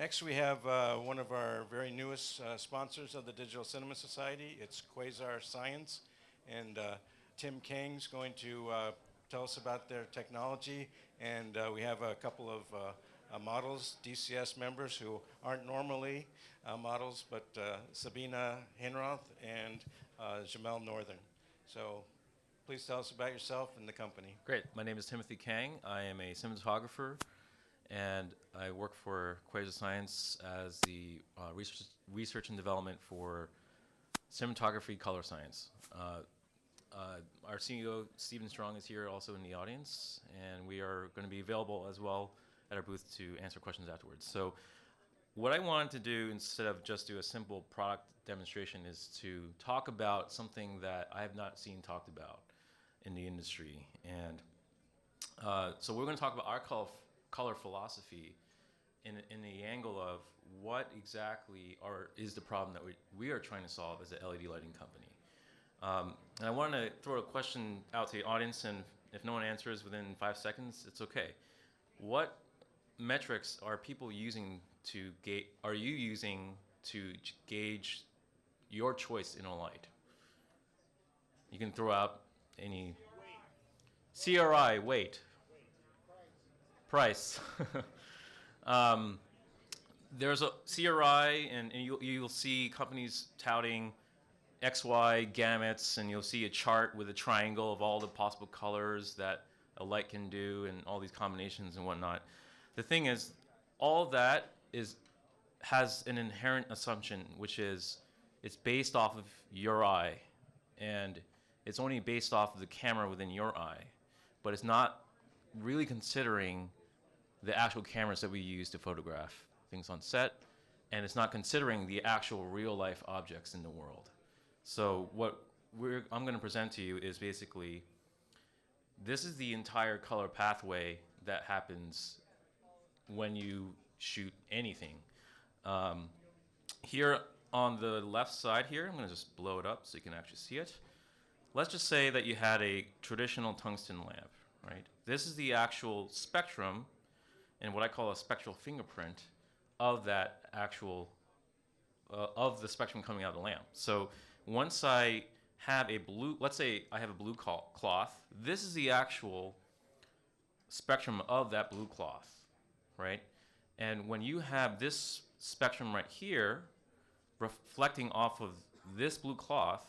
Next, we have one of our very newest sponsors of the Digital Cinema Society. It's Quasar Science, and Tim Kang's going to tell us about their technology. And we have a couple of models, DCS members who aren't normally models, but Sabina Hinroth and Jamel Northern. So please tell us about yourself and the company. Great. My name is Timothy Kang. I am a cinematographer, and I work for Quasar Science as the research and development for cinematography color science. Our CEO, Stephen Strong, is here also in the audience, and we are going to be available as well at our booth to answer questions afterwards. So what I wanted to do, instead of just do a simple product demonstration, is to talk about something that I have not seen talked about in the industry. And so we're going to talk about our color philosophy in the angle of what exactly is the problem that we are trying to solve as an LED lighting company. And I want to throw a question out to the audience, and if no one answers within 5 seconds, it's okay. What metrics are people using to are you using to gauge your choice in a light? You can throw out any CRI, weight, price. There's a CRI, and you'll see companies touting XY gamuts, and you'll see a chart with a triangle of all the possible colors that a light can do and all these combinations and whatnot. The thing is, all that has an inherent assumption, which is it's based off of your eye, and it's only based off of the camera within your eye, but it's not really considering the actual cameras that we use to photograph things on set, and it's not considering the actual real-life objects in the world. So what I'm going to present to you is basically, this is the entire color pathway that happens when you shoot anything. Here on the left side here, I'm going to just blow it up so you can actually see it. Let's just say that you had a traditional tungsten lamp, right? This is the actual spectrum, and what I call a spectral fingerprint of that actual, of the spectrum coming out of the lamp. So once I have a blue, let's say I have a blue cloth, this is the actual spectrum of that blue cloth, right? And when you have this spectrum right here reflecting off of this blue cloth,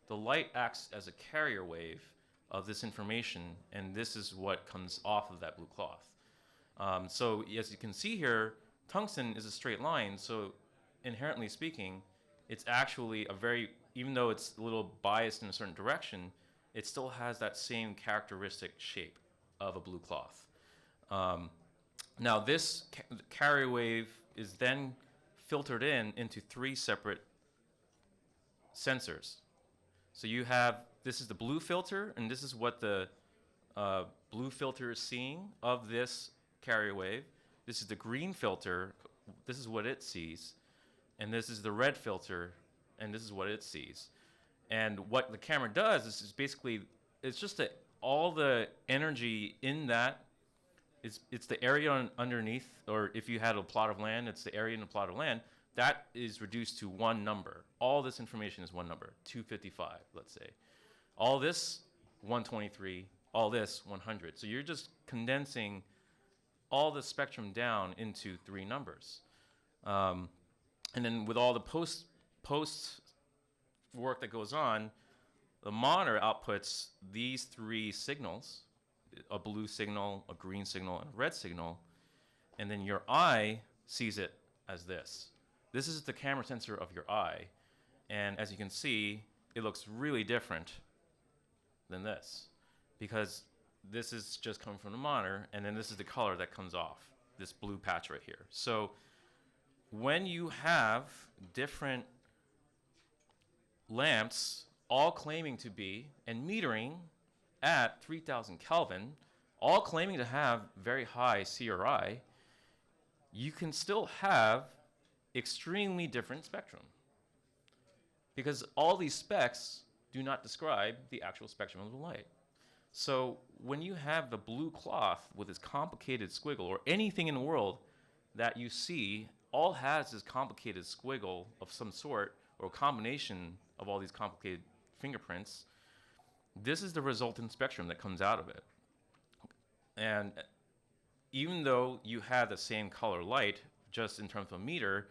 the light acts as a carrier wave of this information, and this is what comes off of that blue cloth. So as you can see here, tungsten is a straight line, so inherently speaking, it's actually a very, even though it's a little biased in a certain direction, it still has that same characteristic shape of a blue cloth. Now this carrier wave is then filtered into 3 separate sensors. So you have, this is the blue filter, and this is what the blue filter is seeing of this carrier wave. This is the green filter, this is what it sees, and this is the red filter, and this is what it sees. And what the camera does is basically, it's just that all the energy in that, it's the area underneath, or if you had a plot of land, it's the area in a plot of land, that is reduced to one number. All this information is one number, 255, let's say. All this, 123, all this, 100. So you're just condensing all the spectrum down into 3 numbers. And then with all the post work that goes on, the monitor outputs these 3 signals, a blue signal, a green signal, and a red signal, and then your eye sees it as this. This is the camera sensor of your eye, and as you can see, it looks really different than this, because this is just coming from the monitor, and then this is the color that comes off, this blue patch right here. So when you have different lamps all claiming to be, and metering at 3000 Kelvin, all claiming to have very high CRI, you can still have extremely different spectrum, because all these specs do not describe the actual spectrum of the light. So when you have the blue cloth with its complicated squiggle, or anything in the world that you see all has is complicated squiggle of some sort or a combination of all these complicated fingerprints. This is the resultant spectrum that comes out of it. And even though you have the same color light, just in terms of a meter,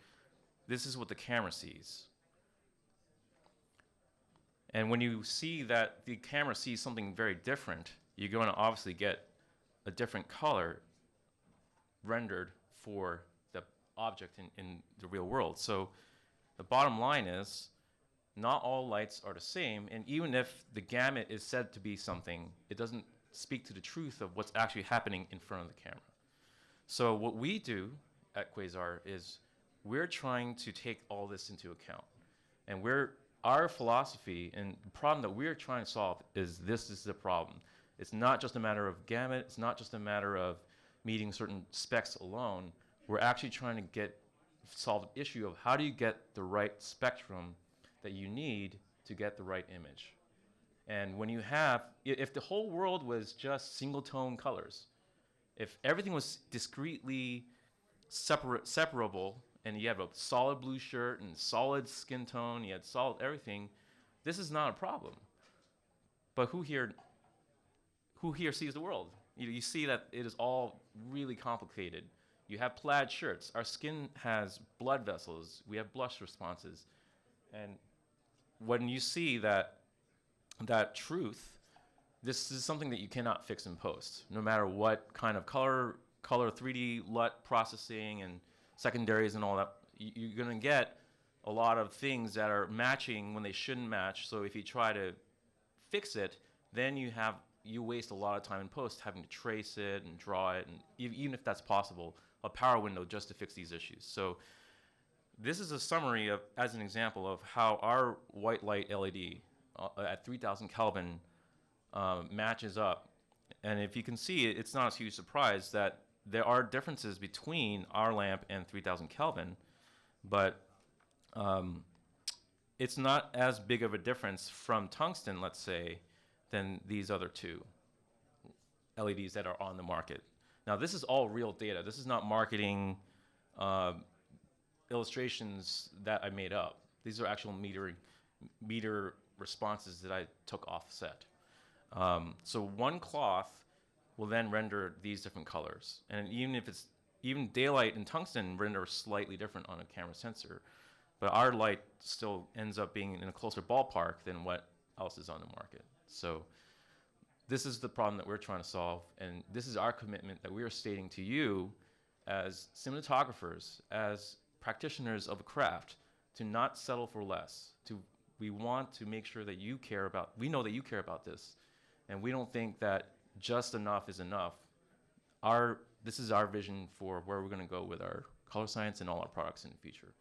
this is what the camera sees. And when you see that the camera sees something very different, you're going to obviously get a different color rendered for the object in the real world. So the bottom line is, not all lights are the same, and even if the gamut is said to be something, it doesn't speak to the truth of what's actually happening in front of the camera. So what we do at Quasar is we're trying to take all this into account. And our philosophy and the problem that we're trying to solve is this is the problem. It's not just a matter of gamut, it's not just a matter of meeting certain specs alone. We're actually trying to solve the issue of how do you get the right spectrum that you need to get the right image. And when you have, if the whole world was just single tone colors, if everything was discretely separable, and you have a solid blue shirt and solid skin tone, you had solid everything, this is not a problem. But who here sees the world? You see that it is all really complicated. You have plaid shirts. Our skin has blood vessels. We have blush responses. And when you see that truth, this is something that you cannot fix in post, no matter what kind of color 3D LUT processing and secondaries and all that. You're going to get a lot of things that are matching when they shouldn't match. So if you try to fix it, then you waste a lot of time in post having to trace it and draw it, and even if that's possible, a power window just to fix these issues. So this is a summary of, as an example, of how our white light LED at 3000 Kelvin matches up. And if you can see, it's not a huge surprise that there are differences between our lamp and 3000 Kelvin, but it's not as big of a difference from tungsten, let's say, than these other two LEDs that are on the market. Now, this is all real data. This is not marketing illustrations that I made up. These are actual meter responses that I took offset. So one cloth will then render these different colors. And even daylight and tungsten render slightly different on a camera sensor. But our light still ends up being in a closer ballpark than what else is on the market. So this is the problem that we're trying to solve. And this is our commitment that we are stating to you as cinematographers, as practitioners of a craft, to not settle for less. We want to make sure that we know that you care about this. And we don't think that just enough is enough. This is our vision for where we're going to go with our color science and all our products in the future.